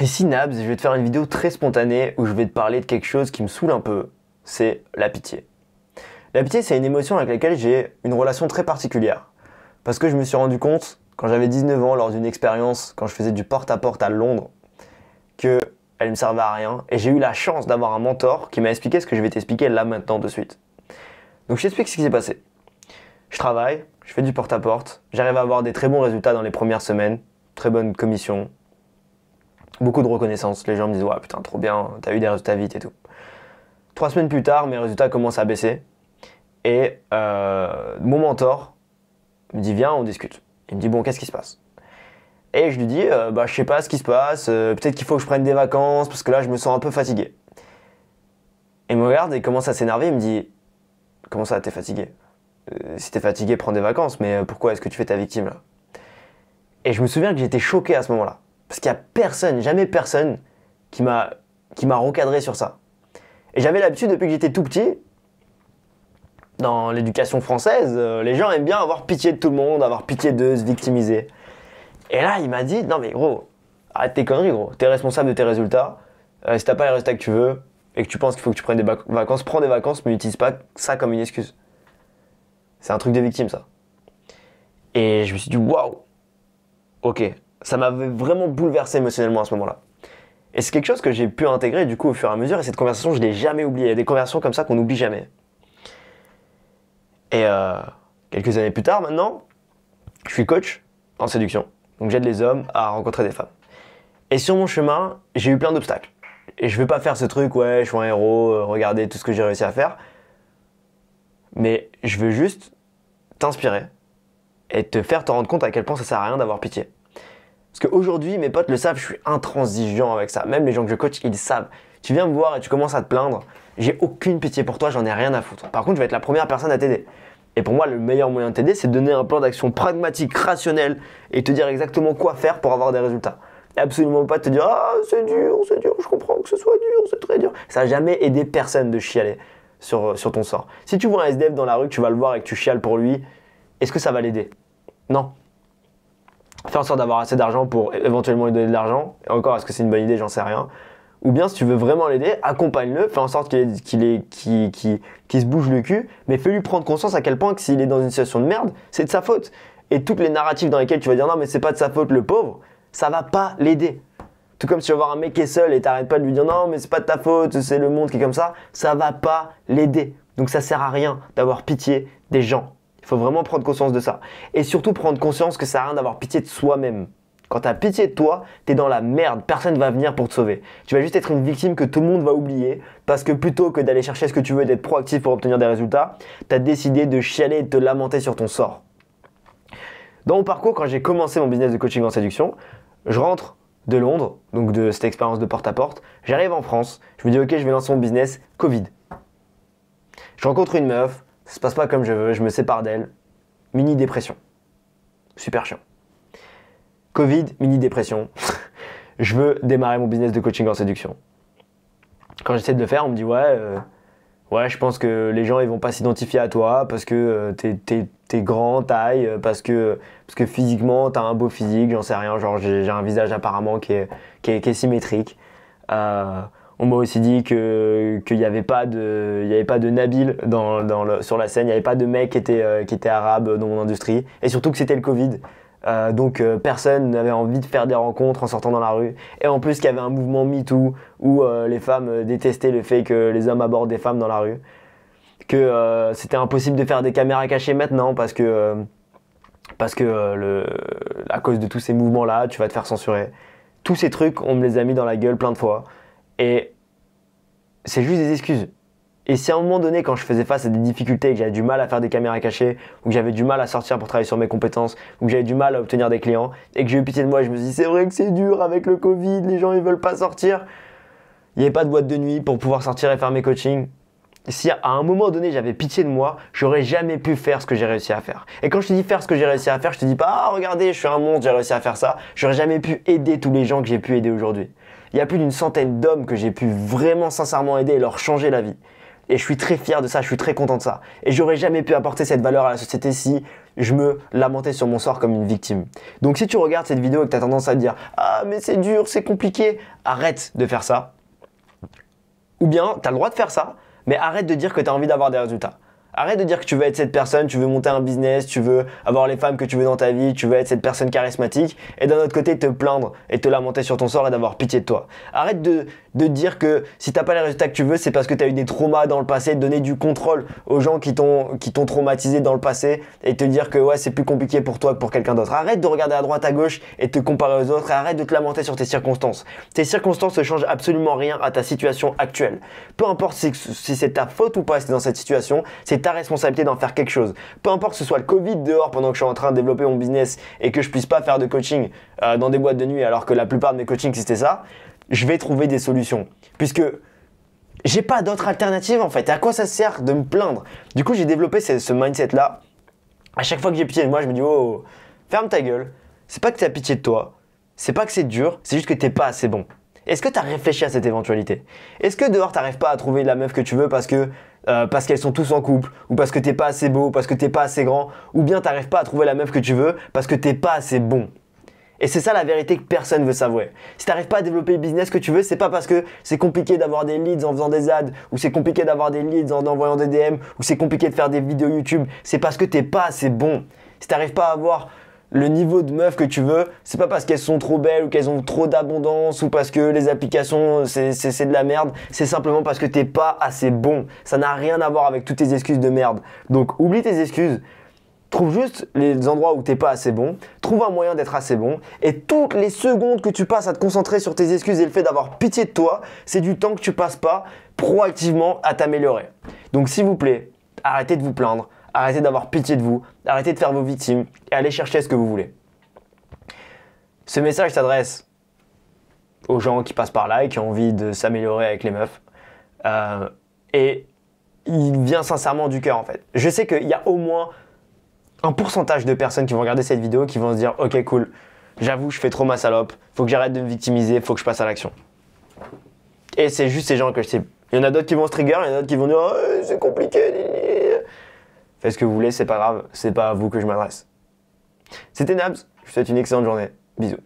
Ici Nabs, je vais te faire une vidéo très spontanée où je vais te parler de quelque chose qui me saoule un peu, c'est la pitié. La pitié, c'est une émotion avec laquelle j'ai une relation très particulière. Parce que je me suis rendu compte, quand j'avais 19 ans, lors d'une expérience, quand je faisais du porte-à-porte à Londres, qu'elle ne me servait à rien. Et j'ai eu la chance d'avoir un mentor qui m'a expliqué ce que je vais t'expliquer là maintenant de suite. Donc je t'explique ce qui s'est passé. Je travaille, je fais du porte-à-porte, j'arrive à avoir des très bons résultats dans les premières semaines, très bonne commission, beaucoup de reconnaissance. Les gens me disent « Ouais, putain, trop bien, t'as eu des résultats vite et tout. » 3 semaines plus tard, mes résultats commencent à baisser. Et mon mentor me dit « Viens, on discute. » Il me dit « Bon, qu'est-ce qui se passe ?» Et je lui dis « Je sais pas ce qui se passe, peut-être qu'il faut que je prenne des vacances, parce que là, je me sens un peu fatigué. » Et il me regarde et commence à s'énerver, il me dit « Comment ça, t'es fatigué ? Si t'es fatigué, prends des vacances, mais pourquoi est-ce que tu fais ta victime là ?» Et je me souviens que j'étais choqué à ce moment-là. Parce qu'il n'y a personne, jamais personne qui m'a recadré sur ça. Et j'avais l'habitude depuis que j'étais tout petit, dans l'éducation française, les gens aiment bien avoir pitié de tout le monde, avoir pitié d'eux, se victimiser. Et là, il m'a dit « Non mais gros, arrête tes conneries gros, t'es responsable de tes résultats. Si t'as pas les résultats que tu veux et que tu penses qu'il faut que tu prennes des vacances, prends des vacances, mais n'utilise pas ça comme une excuse. » C'est un truc de victime ça. Et je me suis dit « Waouh, ok. » Ça m'avait vraiment bouleversé émotionnellement à ce moment-là. Et c'est quelque chose que j'ai pu intégrer du coup au fur et à mesure. Et cette conversation, je ne l'ai jamais oubliée. Il y a des conversations comme ça qu'on n'oublie jamais. Et quelques années plus tard maintenant, je suis coach en séduction. Donc j'aide les hommes à rencontrer des femmes. Et sur mon chemin, j'ai eu plein d'obstacles. Et je ne vais pas faire ce truc, ouais, je suis un héros, regardez tout ce que j'ai réussi à faire. Mais je veux juste t'inspirer et te faire te rendre compte à quel point ça ne sert à rien d'avoir pitié. Parce qu'aujourd'hui, mes potes le savent, je suis intransigeant avec ça. Même les gens que je coach, ils le savent. Tu viens me voir et tu commences à te plaindre. J'ai aucune pitié pour toi, j'en ai rien à foutre. Par contre, je vais être la première personne à t'aider. Et pour moi, le meilleur moyen de t'aider, c'est de donner un plan d'action pragmatique, rationnel et te dire exactement quoi faire pour avoir des résultats. Et absolument pas te dire « Ah, c'est dur, je comprends que ce soit dur, c'est très dur. » Ça n'a jamais aidé personne de chialer sur ton sort. Si tu vois un SDF dans la rue, que tu vas le voir et que tu chiales pour lui, est-ce que ça va l'aider? Non. Fais en sorte d'avoir assez d'argent pour éventuellement lui donner de l'argent. Et encore, est-ce que c'est une bonne idée? J'en sais rien. Ou bien, si tu veux vraiment l'aider, accompagne-le, fais en sorte qu'il se bouge le cul, mais fais-lui prendre conscience à quel point que s'il est dans une situation de merde, c'est de sa faute. Et toutes les narratives dans lesquelles tu vas dire non, mais c'est pas de sa faute le pauvre, ça va pas l'aider. Tout comme si tu vas voir un mec qui est seul et t'arrêtes pas de lui dire non, mais c'est pas de ta faute, c'est le monde qui est comme ça va pas l'aider. Donc ça sert à rien d'avoir pitié des gens. Il faut vraiment prendre conscience de ça. Et surtout prendre conscience que ça sert à rien d'avoir pitié de soi-même. Quand tu as pitié de toi, tu es dans la merde. Personne ne va venir pour te sauver. Tu vas juste être une victime que tout le monde va oublier parce que plutôt que d'aller chercher ce que tu veux et d'être proactif pour obtenir des résultats, tu as décidé de chialer et de te lamenter sur ton sort. Dans mon parcours, quand j'ai commencé mon business de coaching en séduction, je rentre de Londres, donc de cette expérience de porte-à-porte. J'arrive en France, je me dis ok, je vais lancer mon business, Covid. Je rencontre une meuf, ça se passe pas comme je veux, je me sépare d'elle. Mini dépression. Super chiant. Covid, mini dépression. Je veux démarrer mon business de coaching en séduction. Quand j'essaie de le faire, on me dit ouais, je pense que les gens ils vont pas s'identifier à toi parce que t'es grand, taille, parce que physiquement t'as un beau physique, j'en sais rien, genre j'ai un visage apparemment qui est symétrique. On m'a aussi dit qu'il n'y avait pas de Nabil sur la scène, il n'y avait pas de mec qui était arabe dans mon industrie. Et surtout que c'était le Covid. Donc personne n'avait envie de faire des rencontres en sortant dans la rue. Et en plus qu'il y avait un mouvement MeToo où les femmes détestaient le fait que les hommes abordent des femmes dans la rue. Que c'était impossible de faire des caméras cachées maintenant parce que à cause de tous ces mouvements-là, tu vas te faire censurer. Tous ces trucs, on me les a mis dans la gueule plein de fois. Et c'est juste des excuses. Et si à un moment donné, quand je faisais face à des difficultés, que j'avais du mal à faire des caméras cachées, ou que j'avais du mal à sortir pour travailler sur mes compétences, ou que j'avais du mal à obtenir des clients, et que j'ai eu pitié de moi, je me suis dit, c'est vrai que c'est dur avec le Covid, les gens ils veulent pas sortir. Il n'y avait pas de boîte de nuit pour pouvoir sortir et faire mes coachings. Si à un moment donné j'avais pitié de moi, j'aurais jamais pu faire ce que j'ai réussi à faire. Et quand je te dis faire ce que j'ai réussi à faire, je te dis pas ah regardez je suis un monstre, j'ai réussi à faire ça. J'aurais jamais pu aider tous les gens que j'ai pu aider aujourd'hui. Il y a plus d'une centaine d'hommes que j'ai pu vraiment sincèrement aider et leur changer la vie. Et je suis très fier de ça, je suis très content de ça. Et j'aurais jamais pu apporter cette valeur à la société si je me lamentais sur mon sort comme une victime. Donc si tu regardes cette vidéo et que tu as tendance à te dire « Ah mais c'est dur, c'est compliqué », arrête de faire ça. Ou bien, tu as le droit de faire ça, mais arrête de dire que tu as envie d'avoir des résultats. Arrête de dire que tu veux être cette personne, tu veux monter un business, tu veux avoir les femmes que tu veux dans ta vie, tu veux être cette personne charismatique et d'un autre côté te plaindre et te lamenter sur ton sort et d'avoir pitié de toi. Arrête de dire que si t'as pas les résultats que tu veux, c'est parce que tu as eu des traumas dans le passé, donner du contrôle aux gens qui t'ont traumatisé dans le passé et te dire que ouais, c'est plus compliqué pour toi que pour quelqu'un d'autre. Arrête de regarder à droite à gauche et te comparer aux autres et arrête de te lamenter sur tes circonstances. Tes circonstances ne changent absolument rien à ta situation actuelle. Peu importe si c'est ta faute ou pas si t'es dans cette situation, c'est ta responsabilité d'en faire quelque chose. Peu importe que ce soit le Covid dehors pendant que je suis en train de développer mon business et que je puisse pas faire de coaching dans des boîtes de nuit alors que la plupart de mes coachings c'était ça, je vais trouver des solutions. Puisque j'ai pas d'autre alternative en fait. À quoi ça sert de me plaindre? Du coup, j'ai développé ce mindset là. À chaque fois que j'ai pitié de moi, je me dis oh, ferme ta gueule. C'est pas que tu as pitié de toi, c'est pas que c'est dur, c'est juste que t'es pas assez bon. Est-ce que tu as réfléchi à cette éventualité? Est-ce que dehors, tu n'arrives pas à trouver la meuf que tu veux parce qu'elles sont tous en couple, ou parce que tu n'es pas assez beau, parce que tu n'es pas assez grand, ou bien tu n'arrives pas à trouver la meuf que tu veux parce que tu n'es pas assez bon? Et c'est ça la vérité que personne ne veut savoir. Si tu n'arrives pas à développer le business que tu veux, c'est pas parce que c'est compliqué d'avoir des leads en faisant des ads, ou c'est compliqué d'avoir des leads en envoyant des DM, ou c'est compliqué de faire des vidéos YouTube. C'est parce que tu n'es pas assez bon. Si tu n'arrives pas à avoir le niveau de meuf que tu veux, c'est pas parce qu'elles sont trop belles ou qu'elles ont trop d'abondance ou parce que les applications c'est de la merde, c'est simplement parce que t'es pas assez bon. Ça n'a rien à voir avec toutes tes excuses de merde. Donc oublie tes excuses, trouve juste les endroits où t'es pas assez bon, trouve un moyen d'être assez bon et toutes les secondes que tu passes à te concentrer sur tes excuses et le fait d'avoir pitié de toi, c'est du temps que tu passes pas proactivement à t'améliorer. Donc s'il vous plaît, arrêtez de vous plaindre. Arrêtez d'avoir pitié de vous, arrêtez de faire vos victimes et allez chercher ce que vous voulez. Ce message s'adresse aux gens qui passent par là et qui ont envie de s'améliorer avec les meufs. Et il vient sincèrement du cœur en fait. Je sais qu'il y a au moins un pourcentage de personnes qui vont regarder cette vidéo qui vont se dire « Ok cool, j'avoue je fais trop ma salope, faut que j'arrête de me victimiser, faut que je passe à l'action. » Et c'est juste ces gens que je cible. Il y en a d'autres qui vont se trigger, il y en a d'autres qui vont dire oh, « C'est compliqué. » Faites ce que vous voulez, c'est pas grave, c'est pas à vous que je m'adresse. C'était Nabs, je vous souhaite une excellente journée. Bisous.